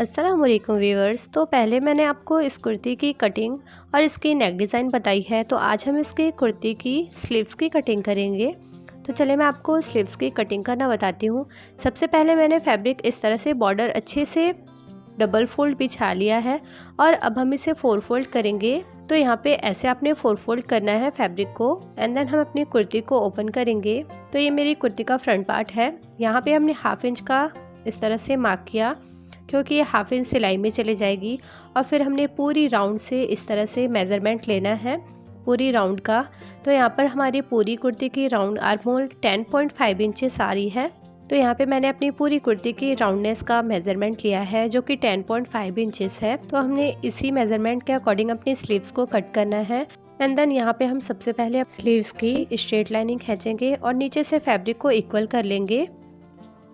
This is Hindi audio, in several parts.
अस्सलामुअलैकुम व्यूअर्स। तो पहले मैंने आपको इस कुर्ती की कटिंग और इसकी नेक डिज़ाइन बताई है, तो आज हम इसकी कुर्ती की स्लीव्स की कटिंग करेंगे। तो चले मैं आपको स्लीव्स की कटिंग करना बताती हूँ। सबसे पहले मैंने फैब्रिक इस तरह से बॉर्डर अच्छे से डबल फोल्ड बिछा लिया है और अब हम इसे 4 फोल्ड करेंगे। तो यहाँ पे ऐसे आपने 4 फोल्ड करना है फैब्रिक को एंड देन हम अपनी कुर्ती को ओपन करेंगे। तो ये मेरी कुर्ती का फ्रंट पार्ट है। यहाँ पे हमने 1/2 इंच का इस तरह से मार्क किया क्योंकि ये 1/2 इंच सिलाई में चले जाएगी और फिर हमने पूरी राउंड से इस तरह से मेज़रमेंट लेना है पूरी राउंड का। तो यहाँ पर हमारी पूरी कुर्ती की राउंड आर्म होल 10.5 इंचेस आ रही है। तो यहाँ पे मैंने अपनी पूरी कुर्ती की राउंडनेस का मेज़रमेंट लिया है जो कि 10.5 इंचेस है। तो हमने इसी मेज़रमेंट के अकॉर्डिंग अपनी स्लीव्स को कट करना है एंड देन यहाँ पे हम सबसे पहले स्लीव्स की स्ट्रेट लाइनिंग खींचेंगे और नीचे से फैब्रिक को इक्वल कर लेंगे।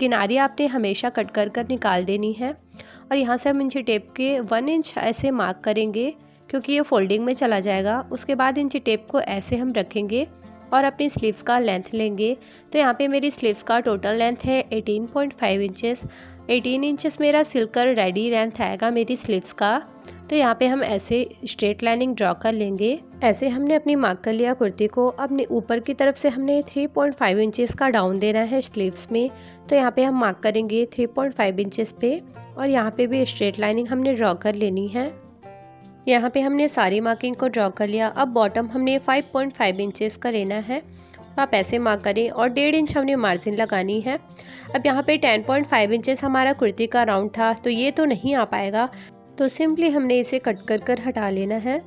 किनारी आपने हमेशा कट कर निकाल देनी है और यहाँ से हम इंची टेप के 1 इंच ऐसे मार्क करेंगे क्योंकि ये फोल्डिंग में चला जाएगा। उसके बाद इंची टेप को ऐसे हम रखेंगे और अपनी स्लीव्स का लेंथ लेंगे। तो यहाँ पे मेरी स्लीव्स का टोटल लेंथ है 18.5 इंचेस। 18 इंचेस मेरा सिल्कर रेडी लेंथ आएगा मेरी स्लीव्स का। तो यहाँ पे हम ऐसे स्ट्रेट लाइनिंग ड्रॉ कर लेंगे। ऐसे हमने अपनी मार्क कर लिया कुर्ती को। अब ऊपर की तरफ से हमने 3.5 इंचेस का डाउन देना है स्लीव्स में। तो यहाँ पे हम मार्क करेंगे 3.5 इंचेस पे और यहाँ पे भी स्ट्रेट लाइनिंग हमने ड्रॉ कर लेनी है। यहाँ पे हमने सारी मार्किंग को ड्रॉ कर लिया। अब बॉटम हमने 5.5 इंचेस का लेना है। आप ऐसे मार्क करें और 1.5 इंच हमने मार्जिन लगानी है। अब यहाँ पे 10.5 इंचेस हमारा कुर्ती का राउंड था तो ये तो नहीं आ पाएगा, तो सिंपली हमने इसे कट कर हटा लेना है।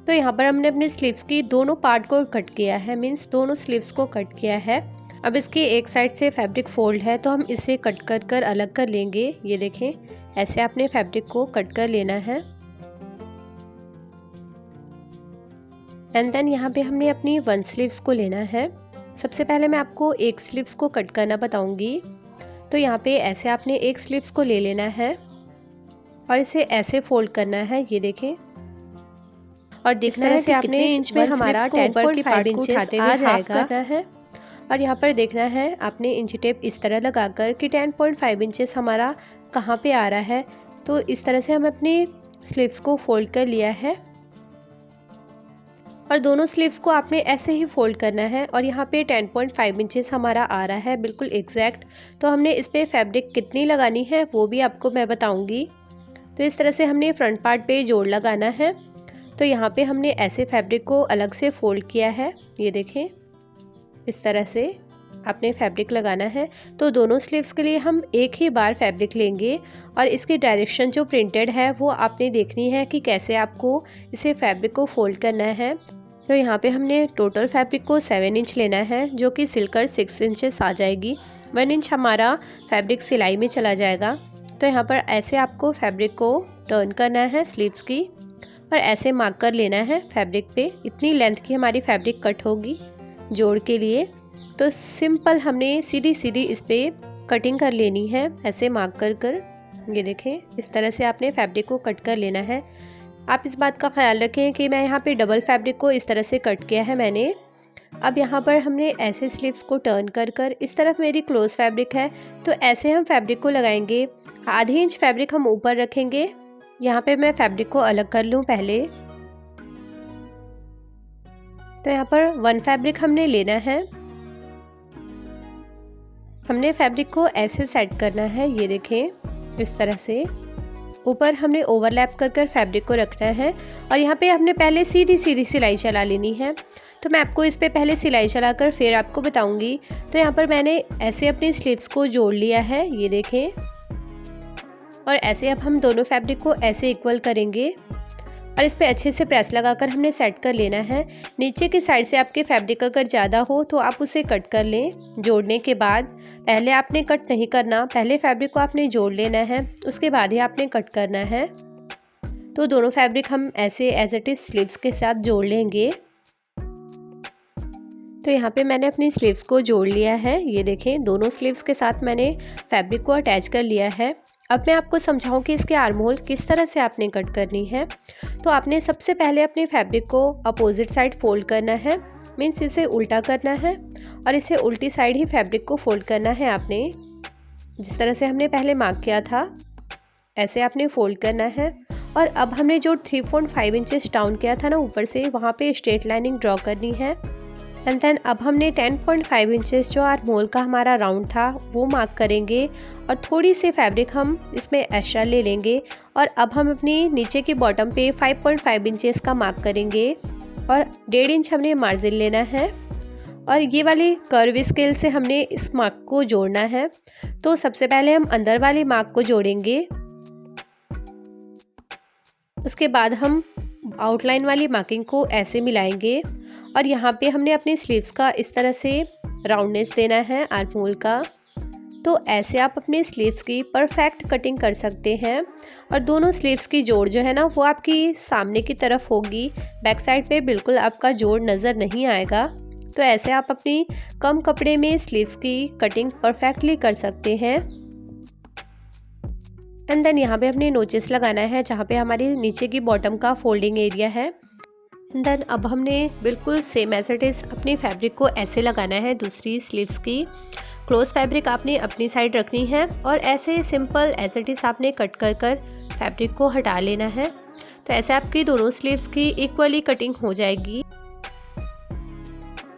तो यहाँ पर हमने अपने स्लीव्स की दोनों पार्ट को कट किया है, मीन्स दोनों स्लीव्स को कट किया है। अब इसकी एक साइड से फैब्रिक फोल्ड है तो हम इसे कट कर अलग कर लेंगे। ये देखें, ऐसे आपने फैब्रिक को कट कर लेना है एंड देन यहाँ पे हमने अपनी 1 स्लीव्स को लेना है। सबसे पहले मैं आपको एक स्लीव्स को कट करना बताऊंगी। तो यहाँ पे ऐसे आपने एक स्लीव्स को ले लेना है और इसे ऐसे फोल्ड करना है। ये देखें और देखना है कि आपने इंच में हमारा 10.5 इंच आ जाएगा है और यहाँ पर देखना है आपने इंच टेप इस तरह लगाकर कि 10.5 इंचेस हमारा कहाँ पे आ रहा है। तो इस तरह से हम अपनी स्लीव्स को फोल्ड कर लिया है और दोनों स्लीव्स को आपने ऐसे ही फोल्ड करना है और यहाँ पे 10.5 इंचेस हमारा आ रहा है बिल्कुल एग्जैक्ट। तो हमने इस पे फैब्रिक कितनी लगानी है वो भी आपको मैं बताऊंगी। तो इस तरह से हमने फ्रंट पार्ट पे जोड़ लगाना है। तो यहाँ पे हमने ऐसे फैब्रिक को अलग से फोल्ड किया है। ये देखें, इस तरह से आपने फैब्रिक लगाना है। तो दोनों स्लीव्स के लिए हम एक ही बार फैब्रिक लेंगे और इसकी डायरेक्शन जो प्रिंटेड है वो आपने देखनी है कि कैसे आपको इसे फैब्रिक को फोल्ड करना है। तो यहाँ पे हमने टोटल फैब्रिक को 7 इंच लेना है जो कि सिलकर 6 इंचेस आ जाएगी। 1 इंच हमारा फैब्रिक सिलाई में चला जाएगा। तो यहाँ पर ऐसे आपको फैब्रिक को टर्न करना है स्लीव्स की और ऐसे मार्क कर लेना है फैब्रिक पे। इतनी लेंथ की हमारी फैब्रिक कट होगी जोड़ के लिए। तो सिंपल हमने सीधी इस पे कटिंग कर लेनी है ऐसे मार्क कर। ये देखें, इस तरह से आपने फैब्रिक को कट कर लेना है। आप इस बात का ख्याल रखें कि मैं यहाँ पे डबल फैब्रिक को इस तरह से कट किया है मैंने। अब यहाँ पर हमने ऐसे स्लीव्स को टर्न कर इस तरफ मेरी क्लोज फैब्रिक है तो ऐसे हम फैब्रिक को लगाएंगे। आधी इंच फैब्रिक हम ऊपर रखेंगे। यहाँ पे मैं फैब्रिक को अलग कर लूँ पहले। तो यहाँ पर 1 फैब्रिक हमने लेना है। हमने फैब्रिक को ऐसे सेट करना है। ये देखें, इस तरह से ऊपर हमने ओवरलैप कर फैब्रिक को रखना है और यहाँ पे हमने पहले सीधी सिलाई चला लेनी है। तो मैं आपको इस पे पहले सिलाई चलाकर फिर आपको बताऊंगी। तो यहाँ पर मैंने ऐसे अपनी स्लीव्स को जोड़ लिया है। ये देखें और ऐसे अब हम दोनों फैब्रिक को ऐसे इक्वल करेंगे और इस पे अच्छे से प्रेस लगाकर हमने सेट कर लेना है। नीचे की साइड से आपके फैब्रिक अगर ज़्यादा हो तो आप उसे कट कर लें जोड़ने के बाद। पहले आपने कट नहीं करना, पहले फैब्रिक को आपने जोड़ लेना है, उसके बाद ही आपने कट करना है। तो दोनों फैब्रिक हम ऐसे एज इट इज़ स्लीव्स के साथ जोड़ लेंगे। तो यहाँ पे मैंने अपनी स्लीव्स को जोड़ लिया है। ये देखें, दोनों स्लीव्स के साथ मैंने फैब्रिक को अटैच कर लिया है। अब मैं आपको समझाऊं कि इसके आर्म होल किस तरह से आपने कट करनी है। तो आपने सबसे पहले अपने फैब्रिक को अपोजिट साइड फोल्ड करना है, मीन्स इसे उल्टा करना है और इसे उल्टी साइड ही फैब्रिक को फोल्ड करना है आपने, जिस तरह से हमने पहले मार्क किया था। ऐसे आपने फोल्ड करना है। और अब हमने जो 3.5 इंचेस डाउन किया था ना ऊपर से, वहाँ पे स्ट्रेट लाइनिंग ड्रॉ करनी है। एंड देन अब हमने 10.5 इंचेस जो आर्म होल का हमारा राउंड था वो मार्क करेंगे और थोड़ी सी फैब्रिक हम इसमें एक्स्ट्रा ले लेंगे। और अब हम अपनी नीचे की बॉटम पे 5.5 इंचेस का मार्क करेंगे और 1.5 इंच हमने मार्जिन लेना है। और ये वाली कर्व स्केल से हमने इस मार्क को जोड़ना है। तो सबसे पहले हम अंदर वाली मार्क को जोड़ेंगे, उसके बाद हम आउटलाइन वाली मार्किंग को ऐसे मिलाएंगे। और यहाँ पे हमने अपनी स्लीव्स का इस तरह से राउंडनेस देना है आर्म होल का। तो ऐसे आप अपने स्लीव्स की परफेक्ट कटिंग कर सकते हैं। और दोनों स्लीव्स की जोड़ जो है ना वो आपकी सामने की तरफ होगी, बैक साइड पे बिल्कुल आपका जोड़ नज़र नहीं आएगा। तो ऐसे आप अपनी कम कपड़े में स्लीव्स की कटिंग परफेक्टली कर सकते हैं। एंड देन यहाँ पे अपने नोचेस लगाना है जहाँ पे हमारी नीचे की बॉटम का फोल्डिंग एरिया है। एंड देन अब हमने बिल्कुल सेम एज इट इज़ अपनी फैब्रिक को ऐसे लगाना है दूसरी स्लीव्स की। क्लोज फैब्रिक आपने अपनी साइड रखनी है और ऐसे सिंपल एज इट इज़ आपने कट कर कर फैब्रिक को हटा लेना है। तो ऐसे आपकी दोनों स्लीव्स की इक्वली कटिंग हो जाएगी।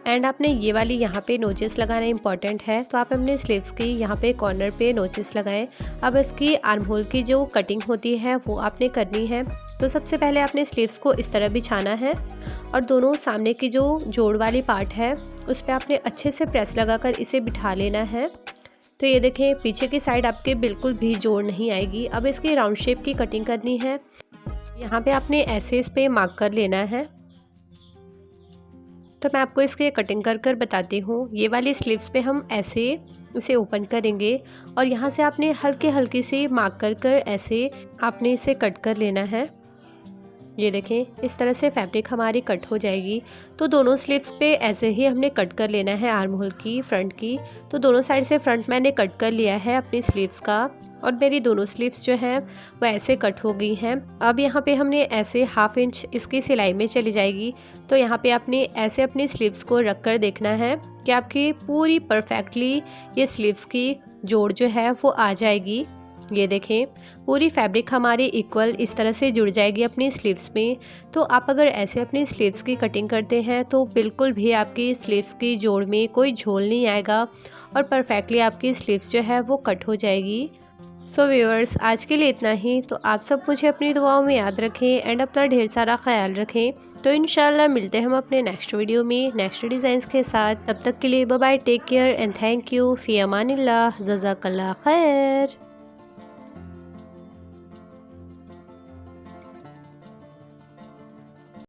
एंड आपने ये वाली यहाँ पे नोचेस लगाना इंपॉर्टेंट है। तो आप अपने स्लीव्स की यहाँ पे कॉर्नर पे नोचेस लगाएं। अब इसकी आर्म होल की जो कटिंग होती है वो आपने करनी है। तो सबसे पहले आपने स्लीव्स को इस तरह बिछाना है और दोनों सामने की जो जोड़ वाली पार्ट है उस पर आपने अच्छे से प्रेस लगाकर इसे बिठा लेना है। तो ये देखें पीछे की साइड आपके बिल्कुल भी जोड़ नहीं आएगी। अब इसकी राउंड शेप की कटिंग करनी है। यहाँ पे आपने ऐसे इस पर मार्क कर लेना है। तो मैं आपको इसके कटिंग कर कर बताती हूँ। ये वाली स्लीव्स पे हम ऐसे इसे ओपन करेंगे और यहाँ से आपने हल्के हल्के से मार्क कर कर ऐसे आपने इसे कट कर लेना है। ये देखें इस तरह से फैब्रिक हमारी कट हो जाएगी। तो दोनों स्लीव्स पे ऐसे ही हमने कट कर लेना है आर्म होल की फ्रंट की। तो दोनों साइड से फ्रंट मैंने कट कर लिया है अपनी स्लीव्स का और मेरी दोनों स्लीव्स जो हैं वो ऐसे कट हो गई हैं। अब यहाँ पे हमने ऐसे 1/2 इंच इसकी सिलाई में चली जाएगी। तो यहाँ पे आपने ऐसे अपनी स्लीव्स को रख कर देखना है कि आपकी पूरी परफेक्टली ये स्लीव्स की जोड़ जो है वो आ जाएगी। ये देखें पूरी फैब्रिक हमारी इक्वल इस तरह से जुड़ जाएगी अपनी स्लीव्स में। तो आप अगर ऐसे अपनी स्लीव्स की कटिंग करते हैं तो बिल्कुल भी आपकी स्लीव्स की जोड़ में कोई झोल नहीं आएगा और परफेक्टली आपकी स्लीव्स जो है वो कट हो जाएगी। सो व्यूअर्स आज के लिए इतना ही। तो आप सब मुझे अपनी दुआओं में याद रखें एंड अपना ढेर सारा ख्याल रखें। तो इंशाल्लाह मिलते हैं हम अपने नेक्स्ट वीडियो में नेक्स्ट डिज़ाइंस के साथ। तब तक के लिए bye bye, take care and thank you, फ़ी अमानिल्लाह, जज़ाकल्लाह खैर।